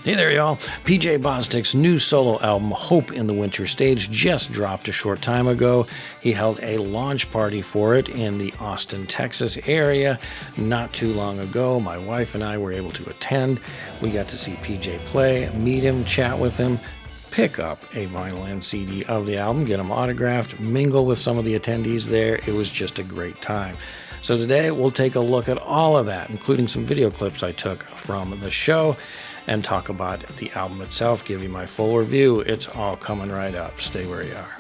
Hey there, y'all. PJ Bostic's new solo album, Hope in the Winter Stage, just dropped a short time ago. He held a launch party for it in the Austin, Texas area not too long ago. My wife and I were able to attend. We got to see PJ play, meet him, chat with him, pick up a vinyl and CD of the album, get them autographed, mingle with some of the attendees there. It was just a great time. So today we'll take a look at all of that, including some video clips I took from the show, and talk about the album itself, give you my full review. It's all coming right up. Stay where you are.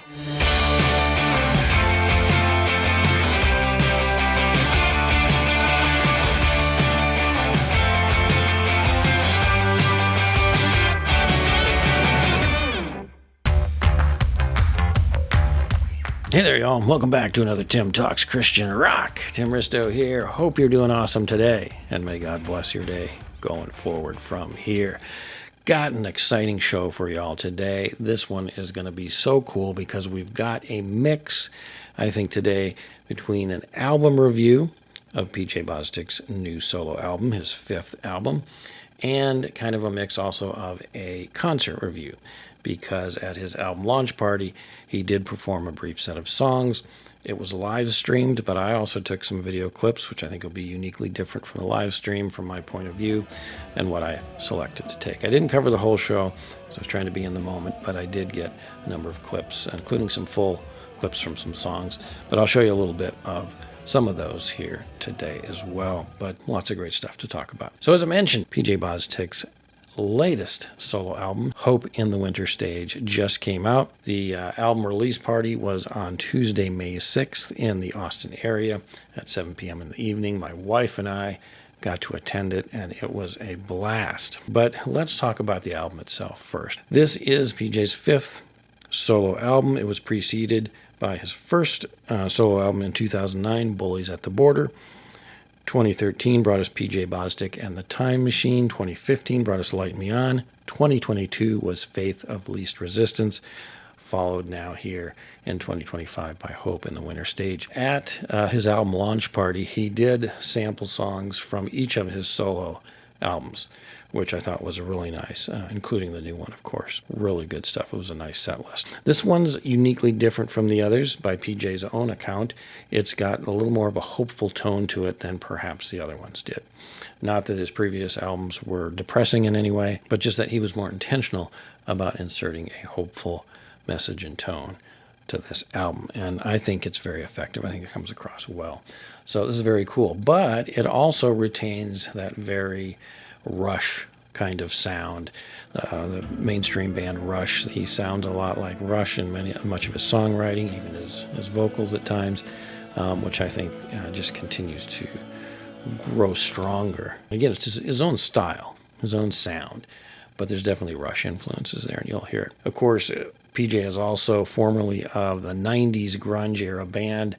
Hey there, y'all. Welcome back to another Tim Talks Christian Rock. Tim Risto here. Hope you're doing awesome today, and may God bless your day going forward from here. Got an exciting show for y'all today. This one is going to be so cool because we've got a mix, I think, today between an album review of PJ Bostic's new solo album, his 5th album, and kind of a mix also of a concert review, because at his album launch party, he did perform a brief set of songs. It was live streamed, but I also took some video clips, which I think will be uniquely different from the live stream from my point of view and what I selected to take. I didn't cover the whole show, so I was trying to be in the moment, but I did get a number of clips, including some full clips from some songs. But I'll show you a little bit of some of those here today as well, but lots of great stuff to talk about. So as I mentioned, PJ Bostic's latest solo album, Hope in the Winter Stage, just came out. The album release party was on Tuesday, May 6th in the Austin area at 7 p.m. in the evening. My wife and I got to attend it, and it was a blast. But let's talk about the album itself first. This is PJ's 5th solo album. It was preceded by his first solo album in 2009, Bullies at the Border. 2013 brought us PJ Bostic and the Time Machine. 2015 brought us Light Me On. 2022 was Faith of Least Resistance, followed now here in 2025 by Hope in the Winter Stage. At his album launch party, he did sample songs from each of his solo albums, which I thought was really nice, including the new one, of course. Really good stuff. It was a nice set list. This one's uniquely different from the others by PJ's own account. It's got a little more of a hopeful tone to it than perhaps the other ones did. Not that his previous albums were depressing in any way, but just that he was more intentional about inserting a hopeful message and tone to this album, and I think it's very effective. I think it comes across well. So this is very cool, but it also retains that very Rush kind of sound. The mainstream band Rush, he sounds a lot like Rush in much of his songwriting, even his vocals at times, which I think just continues to grow stronger. Again, it's his own style, his own sound, but there's definitely Rush influences there, and you'll hear it. Of course, PJ is also formerly of the 90s grunge-era band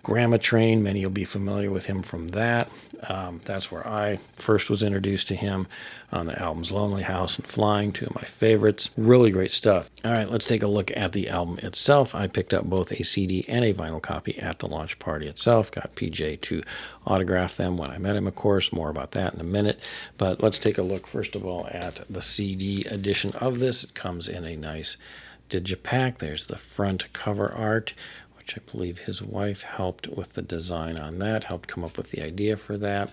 Grammatrain. Many will be familiar with him from that. That's where I first was introduced to him on the albums Lonely House and Flying, two of my favorites. Really great stuff. All right, let's take a look at the album itself. I picked up both a CD and a vinyl copy at the launch party itself. Got PJ to autograph them when I met him, of course. More about that in a minute. But let's take a look, first of all, at the CD edition of this. It comes in a nice digipack. There's the front cover art, which I believe his wife helped with the design on that, helped come up with the idea for that.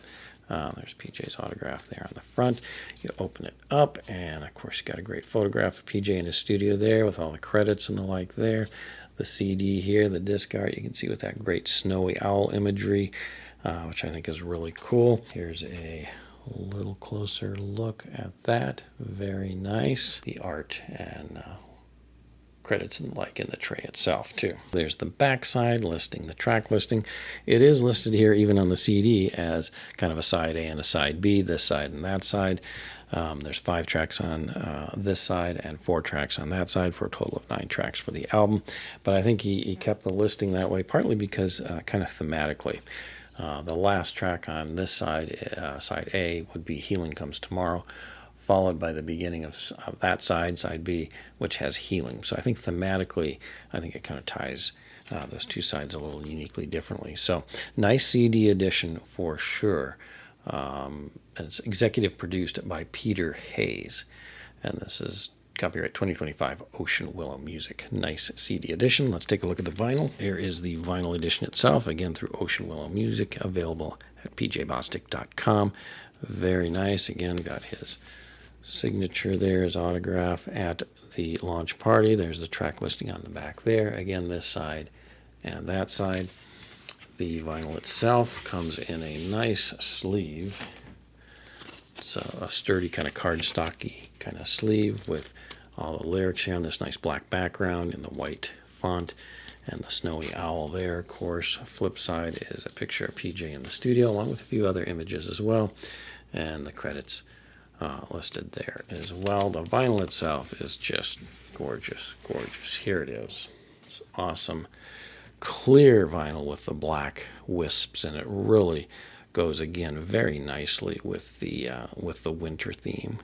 There's PJ's autograph there on the front. You open it up, and of course you got a great photograph of PJ in his studio there with all the credits and the like there. The CD here, the disc art, you can see with that great snowy owl imagery, which I think is really cool. Here's a little closer look at that. Very nice. The art and credits and the like in the tray itself too. There's the backside listing, the track listing. It is listed here even on the CD as kind of a side A and a side B, this side and that side. There's 5 tracks on this side and 4 tracks on that side for a total of 9 tracks for the album. But I think he kept the listing that way partly because kind of thematically. The last track on this side, side A, would be Healing Comes Tomorrow, followed by the beginning of that side, side B, which has healing. So I think thematically, I think it kind of ties those two sides a little uniquely differently. So nice CD edition for sure. and it's executive produced by Peter Hayes. And this is copyright 2025 Ocean Willow Music. Nice CD edition. Let's take a look at the vinyl. Here is the vinyl edition itself, again through Ocean Willow Music, available at pjbostic.com. Very nice. Again, got his signature there, his autograph at the launch party. There's the track listing on the back there. Again, this side and that side. The vinyl itself comes in a nice sleeve. It's a sturdy kind of cardstocky kind of sleeve with all the lyrics here on this nice black background in the white font, and the snowy owl there, of course. Flip side is a picture of PJ in the studio, along with a few other images as well, and the credits listed there as well. The vinyl itself is just gorgeous, gorgeous. Here it is. It's awesome. Clear vinyl with the black wisps, and it really goes again very nicely with the winter theme.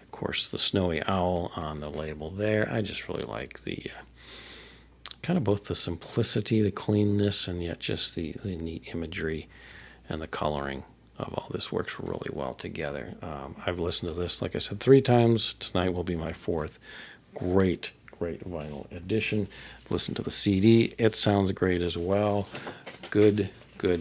Of course, the snowy owl on the label there. I just really like the kind of both the simplicity, the cleanness, and yet just the neat imagery and the coloring of all this works really well together. I've listened to this, like I said, 3 times. Tonight will be my 4th. Great vinyl edition. Listen to the CD. It sounds great as well. Good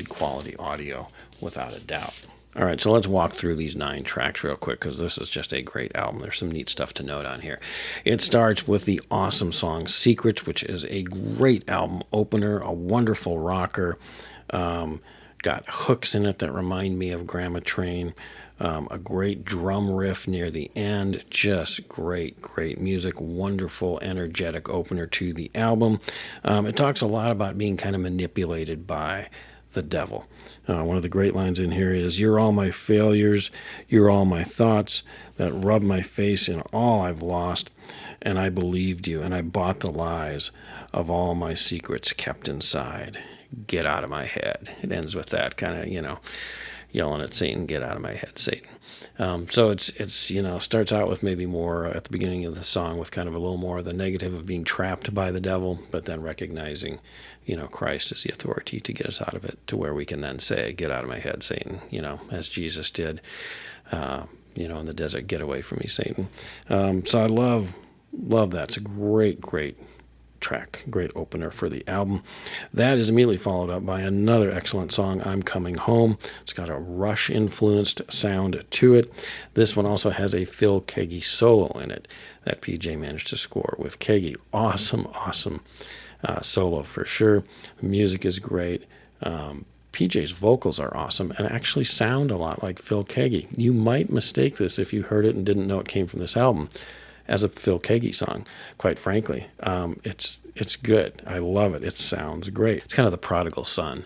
quality audio, without a doubt. All right, so let's walk through these 9 tracks real quick, because this is just a great album. There's some neat stuff to note on here. It starts with the awesome song Secrets, which is a great album opener, a wonderful rocker. Got hooks in it that remind me of Grammatrain. A great drum riff near the end. Just great music. Wonderful, energetic opener to the album. It talks a lot about being kind of manipulated by the devil. One of the great lines in here is, "You're all my failures, you're all my thoughts that rub my face in all I've lost, and I believed you, and I bought the lies of all my secrets kept inside. Get out of my head." It ends with that kind of, yelling at Satan, "Get out of my head, Satan." So it's starts out with maybe more at the beginning of the song with kind of a little more of the negative of being trapped by the devil, but then recognizing, Christ is the authority to get us out of it, to where we can then say, "Get out of my head, Satan," as Jesus did, in the desert, "Get away from me, Satan." So I love that. It's a great track, great opener for the album. That is immediately followed up by another excellent song, "I'm Coming Home." It's got a Rush influenced sound to it. This one also has a Phil Keaggy solo in it that PJ managed to score with Keaggy. Awesome solo for sure. The music is great. PJ's vocals are awesome and actually sound a lot like Phil Keaggy. You might mistake this if you heard it and didn't know it came from this album as a Phil Keaggy song, quite frankly. It's good. I love it. It sounds great. It's kind of the prodigal son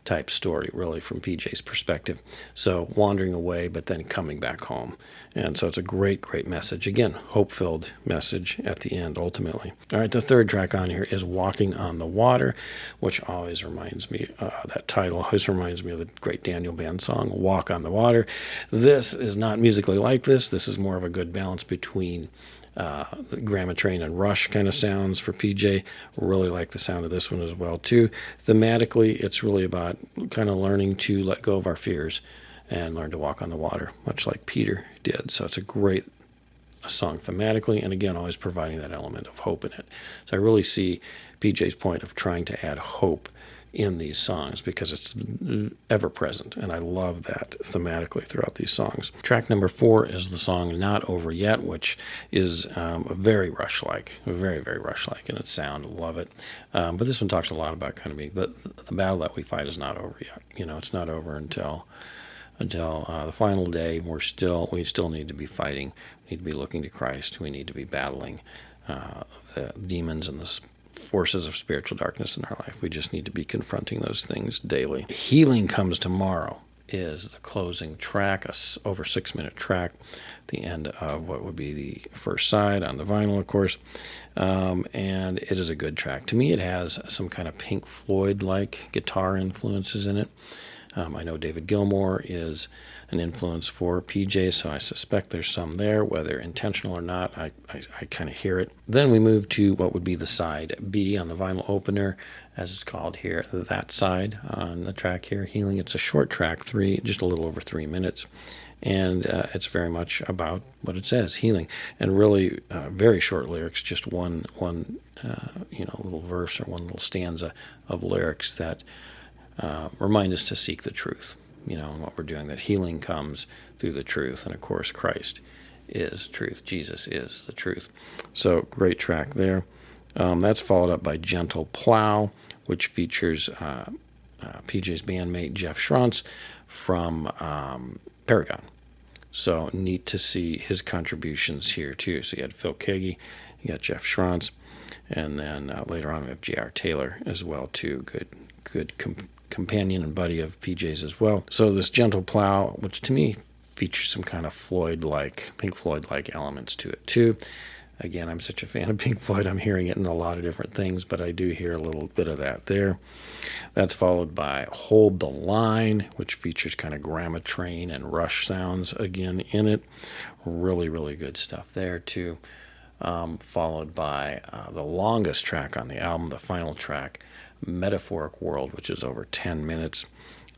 type story, really, from PJ's perspective. So wandering away, but then coming back home. And so it's a great message. Again, hope-filled message at the end, ultimately. All right, the third track on here is "Walking on the Water," which always reminds me, that title always reminds me of the great Daniel Band song, "Walk on the Water." This is not musically like this. This is more of a good balance between the Grammatrain and Rush kind of sounds for PJ. Really like the sound of this one as well too. Thematically, it's really about kind of learning to let go of our fears and learn to walk on the water, much like Peter did. So it's a great song thematically, and again, always providing that element of hope in it. So I really see PJ's point of trying to add hope in these songs, because it's ever present, and I love that thematically throughout these songs. Track number 4 is the song "Not Over Yet," which is very Rush-like, very Rush-like in its sound. Love it. But this one talks a lot about kind of being the battle that we fight is not over yet. It's not over until the final day. We still need to be fighting. We need to be looking to Christ. We need to be battling the demons and the forces of spiritual darkness in our life. We just need to be confronting those things daily. "Healing Comes Tomorrow" is the closing track, over 6-minute track, the end of what would be the first side on the vinyl, of course. And it is a good track. To me, it has some kind of Pink Floyd-like guitar influences in it. I know David Gilmour is an influence for PJ, so I suspect there's some there, whether intentional or not. I kind of hear it. Then we move to what would be the side B on the vinyl opener, as it's called here, that side on the track here, Healing. It's a short track, just a little over 3 minutes. And it's very much about what it says, healing, and really very short lyrics, just one little verse or one little stanza of lyrics that remind us to seek the truth, and what we're doing, that healing comes through the truth. And of course, Christ is truth. Jesus is the truth. So great track there. That's followed up by Gentle Plow, which features PJ's bandmate Jeff Schrantz from Paragon. So neat to see his contributions here too. So you had Phil Kagi, you got Jeff Schrantz, and then later on we have J.R. Taylor as well too. Good companion and buddy of PJ's as well. So this Gentle Plow, which to me features some kind of Pink Floyd-like elements to it too. Again, I'm such a fan of Pink Floyd, I'm hearing it in a lot of different things, but I do hear a little bit of that there. That's followed by Hold the Line, which features kind of Grammatrain and Rush sounds again in it. Really, really good stuff there too. Followed by the longest track on the album, the final track, Metaphoric World, which is over 10 minutes.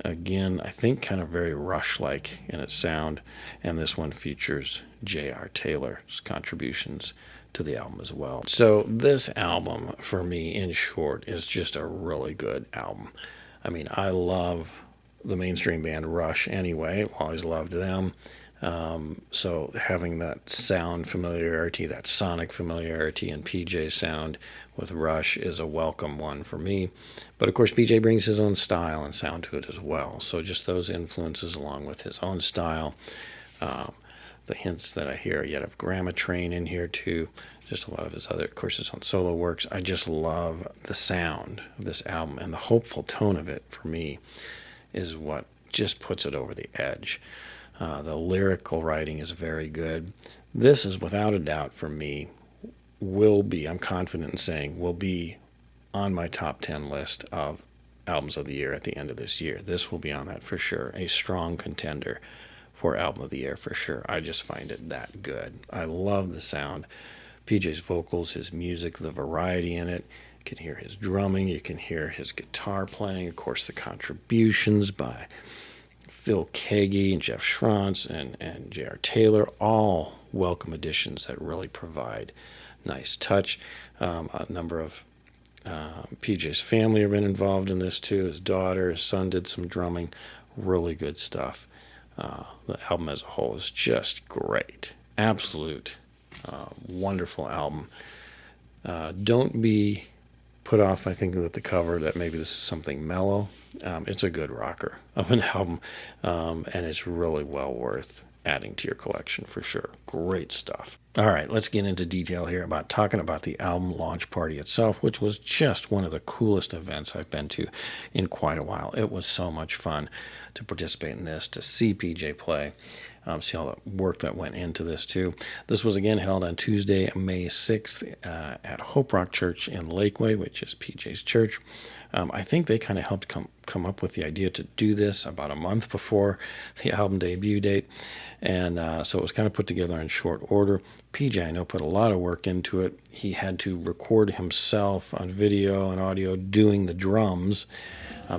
Again, I think kind of very Rush-like in its sound, and this one features J.R. Taylor's contributions to the album as well. So this album, for me, in short, is just a really good album. I mean, I love the mainstream band Rush anyway, always loved them. So having that sound familiarity, that sonic familiarity in PJ's sound with Rush is a welcome one for me. But of course, PJ brings his own style and sound to it as well. So just those influences along with his own style, the hints that I hear yet of Grammatrain in here too, just a lot of his other, of course, his own solo works. I just love the sound of this album, and the hopeful tone of it for me is what just puts it over the edge. The lyrical writing is very good. This is without a doubt for me, I'm confident in saying, will be on my top 10 list of albums of the year at the end of this year. This will be on that for sure. A strong contender for album of the year for sure. I just find it that good. I love the sound. PJ's vocals, his music, the variety in it. You can hear his drumming. You can hear his guitar playing. Of course, the contributions by Phil Kagi and Jeff Schrantz and J.R. Taylor, all welcome additions that really provide nice touch. A number of PJ's family have been involved in this too. His daughter, his son did some drumming. Really good stuff. The album as a whole is just great. Absolute wonderful album. Don't be put off by thinking that the cover, that maybe this is something mellow. It's a good rocker of an album, and it's really well worth adding to your collection for sure. Great stuff. All right, let's get into detail here about talking about the album launch party itself, which was just one of the coolest events I've been to in quite a while. It was so much fun to participate in this, to see PJ play, see all the work that went into this too. This was again held on Tuesday, May 6th at Hope Rock Church in Lakeway, which is PJ's church. I think they kind of helped come up with the idea to do this about a month before the album debut date. And so it was kind of put together in short order. PJ, I know, put a lot of work into it. He had to record himself on video and audio doing the drums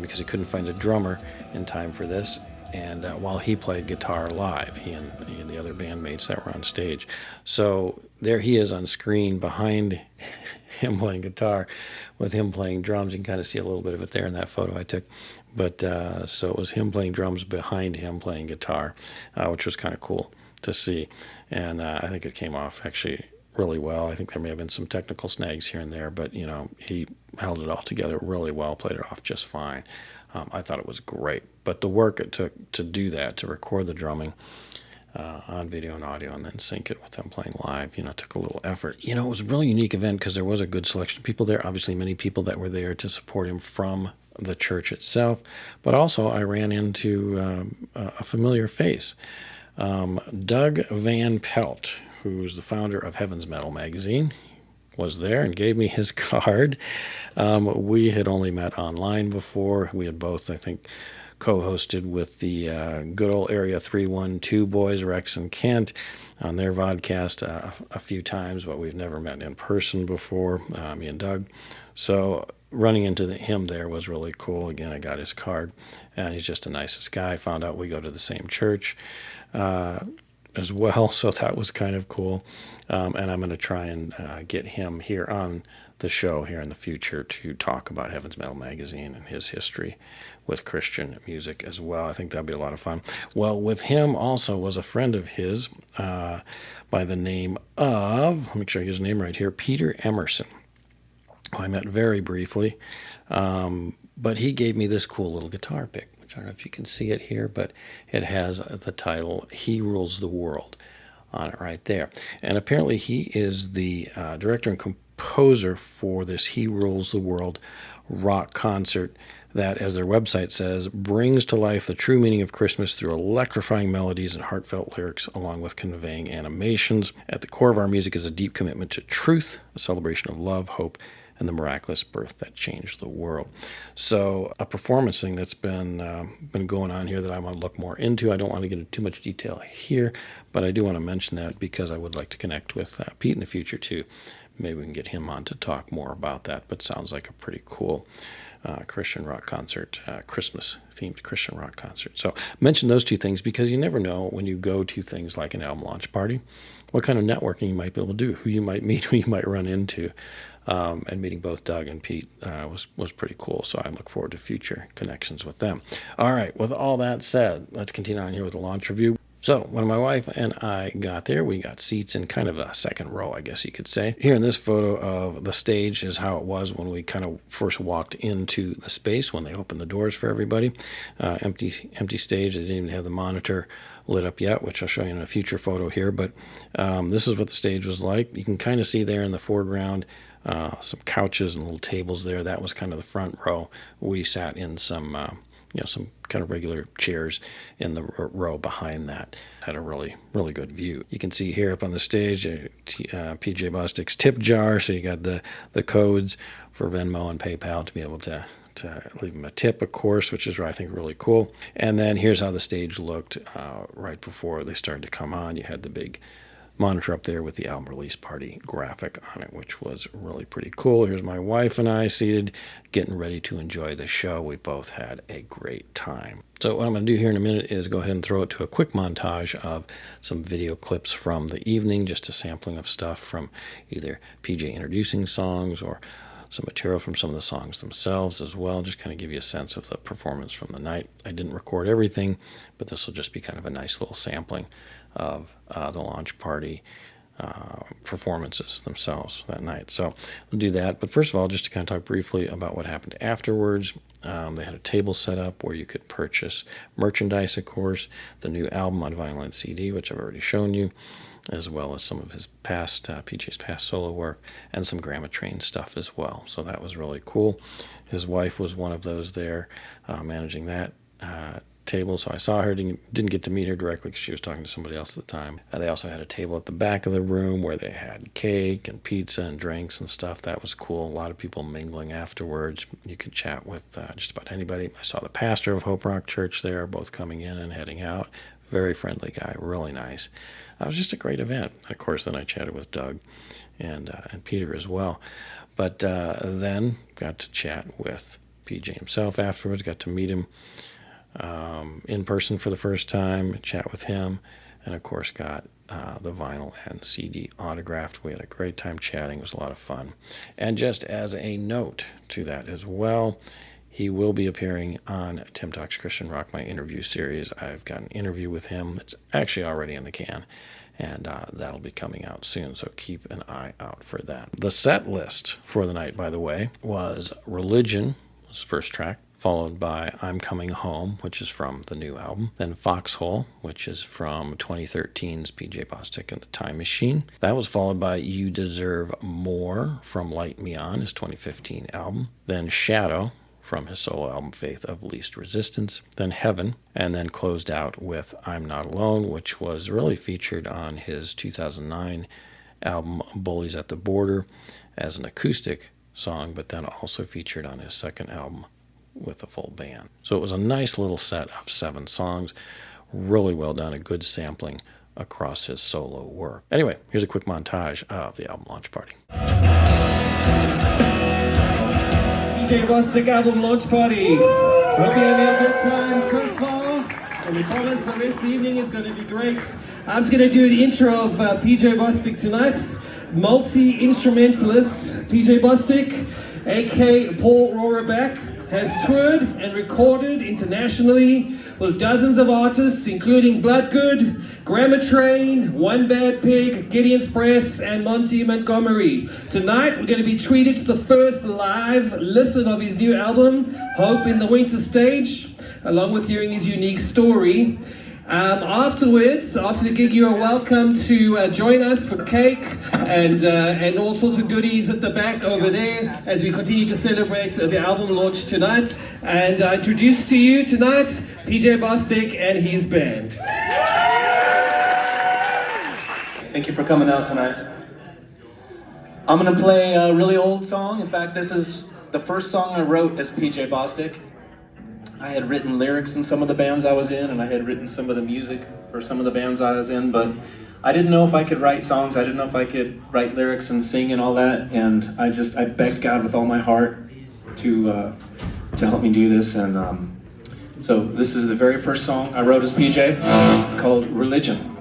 because he couldn't find a drummer in time for this. And while he played guitar live, he and the other bandmates that were on stage. So there he is on screen behind him playing guitar with him playing drums. You can kind of see a little bit of it there in that photo I took. But so it was him playing drums behind him playing guitar, which was kind of cool to see. And I think it came off actually really well. I think there may have been some technical snags here and there, but he held it all together really well, played it off just fine. I thought it was great. But the work it took to do that, to record the drumming on video and audio and then sync it with them playing live, took a little effort. It was a really unique event because there was a good selection of people there. Obviously, many people that were there to support him from the church itself. But also, I ran into a familiar face. Doug Van Pelt, who's the founder of Heaven's Metal magazine, was there and gave me his card. We had only met online before. We had both, I think, co-hosted with the good old Area 312 boys, Rex and Kent, on their vodcast a few times, but we've never met in person before, me and Doug. So running into him there was really cool. Again, I got his card, and he's just the nicest guy. Found out we go to the same church as well, so that was kind of cool. And I'm going to try and get him here on the show here in the future to talk about Heaven's Metal Magazine and his history with Christian music as well. I think that'd be a lot of fun. Well, with him also was a friend of his by the name of, let me make sure I get his name right here, Peter Emerson, who I met very briefly. But he gave me this cool little guitar pick, which I don't know if you can see it here, but it has the title, He Rules the World, on it right there. And apparently he is the director and composer for this He Rules the World rock concert that, as their website says, brings to life the true meaning of Christmas through electrifying melodies and heartfelt lyrics, along with conveying animations. At the core of our music is a deep commitment to truth, a celebration of love, hope, and the miraculous birth that changed the world. So a performance thing that's been going on here that I want to look more into. I don't want to get into too much detail here, but I do want to mention that because I would like to connect with Pete in the future too. Maybe we can get him on to talk more about that, but sounds like a pretty cool Christian rock concert, Christmas-themed Christian rock concert. So mention those two things because you never know when you go to things like an album launch party, what kind of networking you might be able to do, who you might meet, who you might run into. And meeting both Doug and Pete was pretty cool, so I look forward to future connections with them. All right, with all that said, let's continue on here with the launch review. So when my wife and I got there, we got seats in kind of a second row, I guess you could say. Here in this photo of the stage is how it was when we kind of first walked into the space, when they opened the doors for everybody. Empty stage. They didn't even have the monitor lit up yet, which I'll show you in a future photo here. But this is what the stage was like. You can kind of see there in the foreground some couches and little tables there. That was kind of the front row. We sat in some kind of regular chairs in the row behind that. Had a really, really good view. You can see here up on the stage PJ Bostic's tip jar. So you got the codes for Venmo and PayPal to be able to leave them a tip, of course, which is, I think, really cool. And then here's how the stage looked right before they started to come on. You had the big monitor up there with the album release party graphic on it, which was really pretty cool. Here's my wife and I seated, getting ready to enjoy the show. We both had a great time. So what I'm going to do here in a minute is go ahead and throw it to a quick montage of some video clips from the evening, just a sampling of stuff from either PJ introducing songs or some material from some of the songs themselves as well, just kind of give you a sense of the performance from the night. I didn't record everything, but this will just be kind of a nice little sampling of the launch party performances themselves that night. So we'll do that. But first of all, just to kind of talk briefly about what happened afterwards. They had a table set up where you could purchase merchandise, of course, the new album on vinyl and CD, which I've already shown you, as well as some of his past, PJ's past solo work, and some Grammatrain stuff as well. So that was really cool. His wife was one of those there managing that table, so I saw her, didn't get to meet her directly because she was talking to somebody else at the time. They also had a table at the back of the room where they had cake and pizza and drinks and stuff. That was cool. A lot of people mingling afterwards. You could chat with just about anybody. I saw the pastor of Hope Rock Church there, both coming in and heading out. Very friendly guy, really nice. It was just a great event. And of course, then I chatted with Doug and Peter as well. But then got to chat with PJ himself afterwards, got to meet him in person for the first time, chat with him, and of course got the vinyl and CD autographed. We had a great time chatting. It was a lot of fun. And just as a note to that as well, he will be appearing on Tim Talks Christian Rock, my interview series. I've got an interview with him. It's actually already in the can, and that'll be coming out soon, so keep an eye out for that. The set list for the night, by the way, was Religion, was the first track, followed by I'm Coming Home, which is from the new album. Then Foxhole, which is from 2013's PJ Bostic and the Time Machine. That was followed by You Deserve More from Light Me On, his 2015 album. Then Shadow from his solo album Faith of Least Resistance. Then Heaven, and then closed out with I'm Not Alone, which was really featured on his 2009 album Bullies at the Border as an acoustic song, but then also featured on his second album, with the full band. So it was a nice little set of 7 songs. Really well done, a good sampling across his solo work. Anyway, here's a quick montage of the album launch party. PJ Bostic album launch party. Hope you're having a good time so far. And we promise the rest of the evening is going to be great. I'm just going to do an intro of PJ Bostic tonight. Multi-instrumentalist PJ Bostic, aka Paul Roraback, has toured and recorded internationally with dozens of artists, including Bloodgood, Grammatrain, One Bad Pig, Gideon's Press, and Monty Montgomery. Tonight, we're going to be treated to the first live listen of his new album, Hope in the Winter Stage, along with hearing his unique story. Afterwards, after the gig, you are welcome to join us for cake and all sorts of goodies at the back over there as we continue to celebrate the album launch tonight. And I introduce to you tonight PJ Bostic and his band. Thank you for coming out tonight. I'm gonna play a really old song. In fact, this is the first song I wrote as PJ Bostic. I had written lyrics in some of the bands I was in, and I had written some of the music for some of the bands I was in, but I didn't know if I could write songs. I didn't know if I could write lyrics and sing and all that, and I begged God with all my heart to help me do this, and so this is the very first song I wrote as PJ. It's called Religion.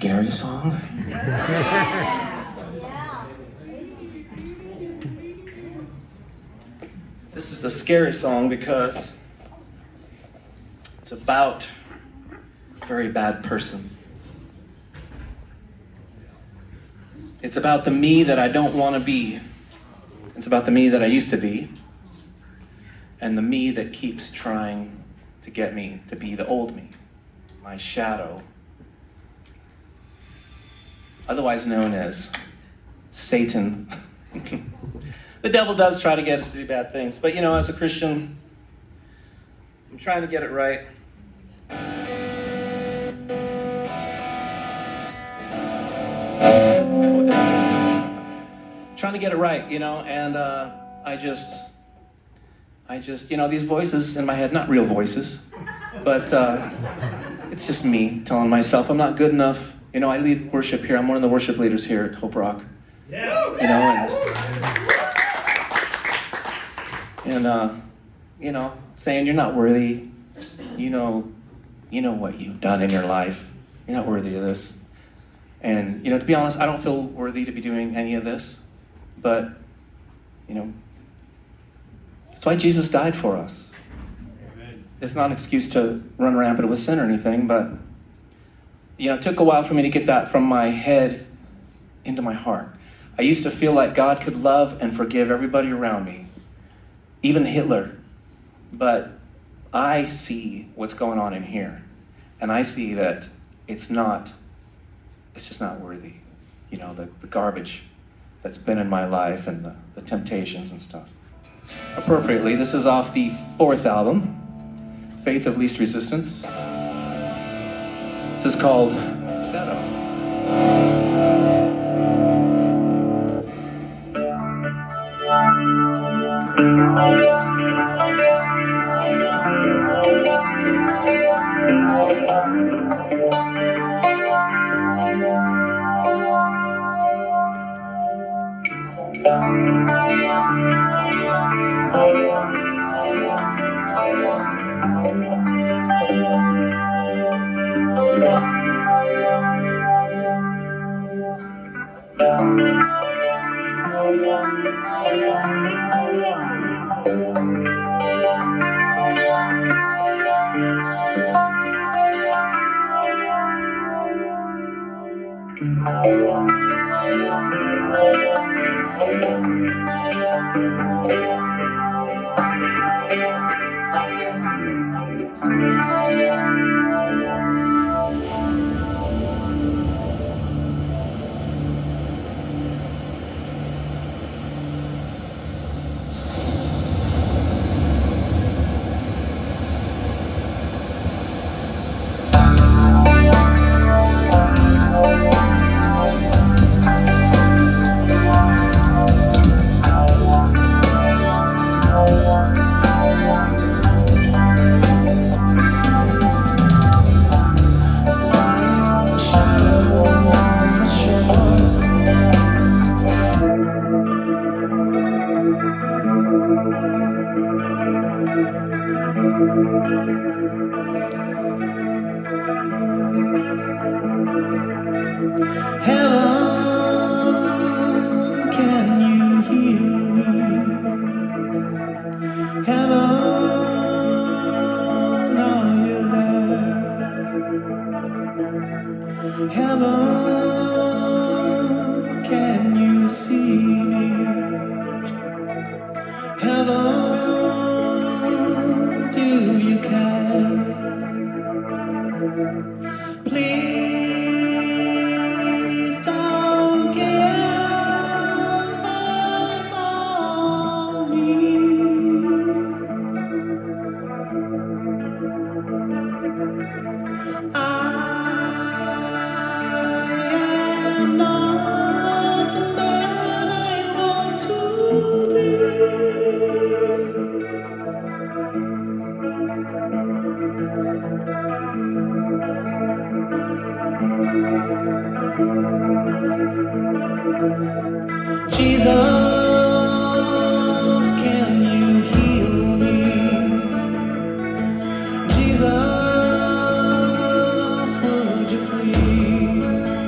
scary song? This is a scary song because it's about a very bad person. It's about the me that I don't want to be. It's about the me that I used to be. And the me that keeps trying to get me to be the old me, my shadow. Otherwise known as Satan. The devil does try to get us to do bad things, but you know, as a Christian, I'm trying to get it right. Trying to get it right, you know, and I just, you know, these voices in my head, not real voices, but it's just me telling myself I'm not good enough. You know, I lead worship here. I'm one of the worship leaders here at Hope Rock. Yeah. You know, and you know, saying you're not worthy. You know what you've done in your life. You're not worthy of this. And you know, to be honest, I don't feel worthy to be doing any of this. But you know, that's why Jesus died for us. Amen. It's not an excuse to run rampant with sin or anything, but you know, it took a while for me to get that from my head into my heart. I used to feel like God could love and forgive everybody around me, even Hitler. But I see what's going on in here, and I see that it's just not worthy. You know, the garbage that's been in my life and the temptations and stuff. Appropriately, this is off the 4th album, Faith of Least Resistance. This is called Shadow. Heaven, can you hear me? Heaven, are you there? Heaven, can you see me? Heaven, do you care? Please don't give up on me. I am not the man I want to be. Jesus, can you heal me? Jesus, would you please?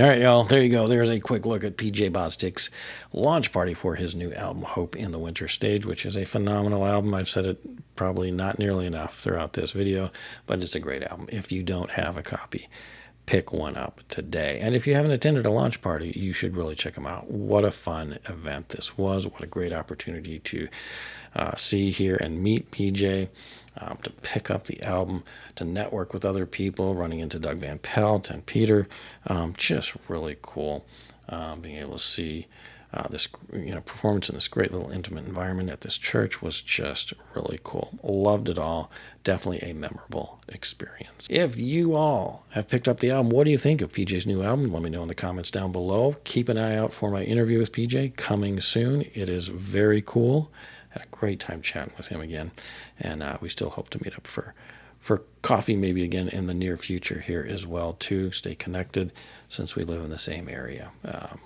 All right, y'all, there you go. There's a quick look at PJ Bostic's launch party for his new album, Hope in the Winter Stage, which is a phenomenal album. I've said it probably not nearly enough throughout this video, but it's a great album. If you don't have a copy, pick one up today. And if you haven't attended a launch party, you should really check them out. What a fun event this was. What a great opportunity to see, hear, and meet PJ, to pick up the album, to network with other people, running into Doug Van Pelt and Peter. Just really cool being able to see this performance in this great little intimate environment at this church was just really cool. Loved it all. Definitely a memorable experience. If you all have picked up the album, what do you think of PJ's new album? Let me know in the comments down below. Keep an eye out for my interview with PJ coming soon. It is very cool. Had a great time chatting with him again, and we still hope to meet up for coffee maybe again in the near future here as well too. Stay connected since we live in the same area.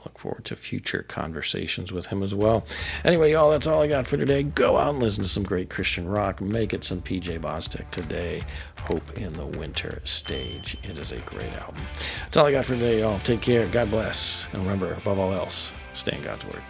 Look forward to future conversations with him as well. Anyway, y'all, that's all I got for today. Go out and listen to some great Christian rock. Make it some PJ Bostic today. Hope in the Winter Stage. It is a great album. That's all I got for today, y'all. Take care. God bless. And remember, above all else, stay in God's Word.